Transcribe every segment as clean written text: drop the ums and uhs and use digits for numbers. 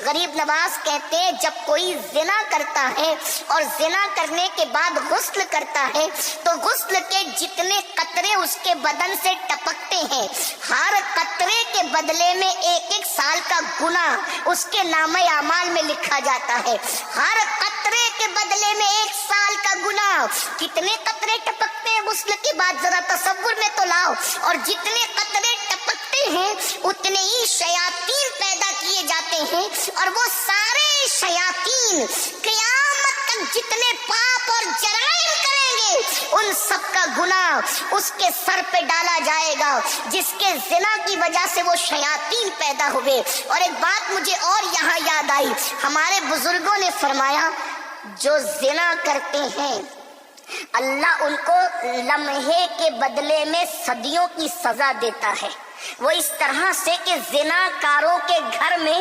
غریب نواز کہتے ہیں جب کوئی زنا کرتا ہے اور زنا کرنے کے بعد غسل کرتا ہے تو غسل کے جتنے قطرے اس کے بدن سے ٹپکتے ہیں، ہر قطرے کے بدلے میں 1 سال کا گناہ اس کے نامہ اعمال میں لکھا جاتا ہے۔ ہر قطرے کے بدلے میں 1 سال کا گناہ۔ کتنے قطرے ٹپکتے ہیں غسل کے بعد، ذرا تصور میں تو لاؤ۔ اور جتنے قطرے ٹپکتے ہیں اتنے ہی شیاطین پیدا کیے جاتے ہیں، اور وہ سارے شیاطین قیامت تک جتنے پاپ اور جرائم کریں گے ان سب کا گناہ اس کے سر پہ ڈالا جائے گا جس کے زنا کی وجہ سے وہ شیاطین پیدا ہوئے۔ اور ایک بات مجھے اور یہاں یاد آئی، ہمارے بزرگوں نے فرمایا جو زنا کرتے ہیں اللہ ان کو لمحے کے بدلے میں صدیوں کی سزا دیتا ہے۔ وہ اس طرح سے کہ زنا کاروں کے گھر میں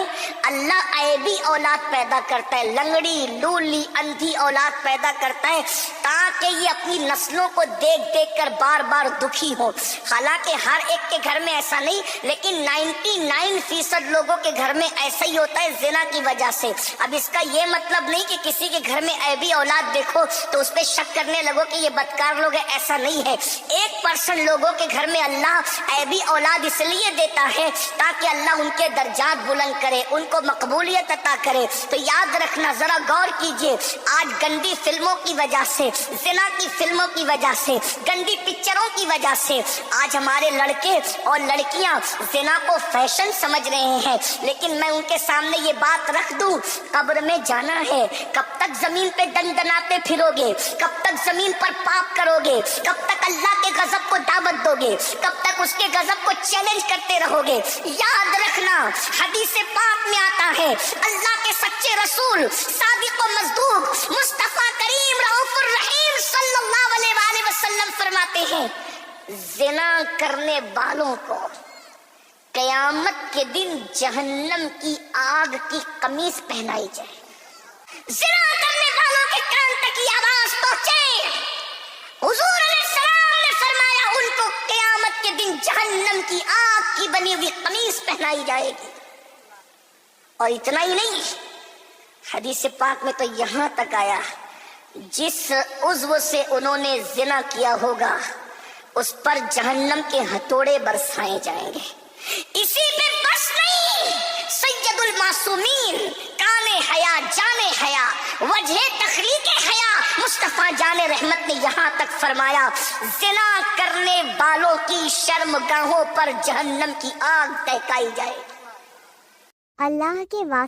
اللہ عیبی اولاد پیدا کرتا ہے، لنگڑی لولی اندھی اولاد پیدا کرتا ہے تاکہ یہ اپنی نسلوں کو دیکھ دیکھ کر بار بار دکھی ہو۔ حالانکہ ہر ایک کے گھر میں ایسا نہیں، لیکن 99% لوگوں کے گھر میں ایسا ہی ہوتا ہے زنا کی وجہ سے۔ اب اس کا یہ مطلب نہیں کہ کسی کے گھر میں عیبی اولاد دیکھو تو اس پہ شک کرنے لگو کہ یہ بدکار لوگ ہیں، ایسا نہیں ہے۔ 1% لوگوں کے گھر میں اللہ عیبی اولاد اس لیے دیتا ہے تاکہ اللہ ان کے درجات بلند کرے، ان کو مقبولیت عطا کرے۔ تو یاد رکھنا، ذرا غور کیجئے، آج گندی فلموں کی وجہ سے، زنا کی فلموں کی وجہ سے، گندی پکچروں کی وجہ سے آج ہمارے لڑکے اور لڑکیاں زنا کو فیشن سمجھ رہے ہیں۔ لیکن میں ان کے سامنے یہ بات رکھ دوں، قبر میں جانا ہے، کب تک زمین پہ دندناتے پھرو گے؟ کب تک زمین پر پاپ کرو گے؟ کب تک اللہ کے غضب کو دعوت دو گے؟ کب تک اس کے غضب کو چیلنج کرتے رہو گے؟ یاد رکھنا، حدیث پاک میں آتا ہے اللہ کے سچے رسول صادق و مصدوق مصطفیٰ کریم رؤوف الرحیم صلی اللہ علیہ وآلہ وسلم فرماتے ہیں زنا کرنے والوں کو قیامت کے دن جہنم کی آگ کی قمیص پہنائی جائے۔ زنا کرنے والوں کے کان تک یہ آواز پہنچے، حضور علیہ السلام نے فرمایا ان کو قیامت کے دن جہنم کی آگ کی بنی ہوئی قمیص پہنائی جائے گی۔ اور اتنا ہی نہیں، حدیث پاک میں تو یہاں تک آیا جس عضو سے انہوں نے زنا کیا ہوگا اس پر جہنم کے ہتھوڑے برسائے جائیں گے۔ اسی پہ بس نہیں، سید المعصومین کانے حیا جانے حیا وجہ تخلیق حیا مصطفیٰ جان رحمت نے یہاں تک فرمایا زنا کرنے والوں کی شرمگاہوں پر جہنم کی آگ تہکائی جائے۔ اللہ کے واسطے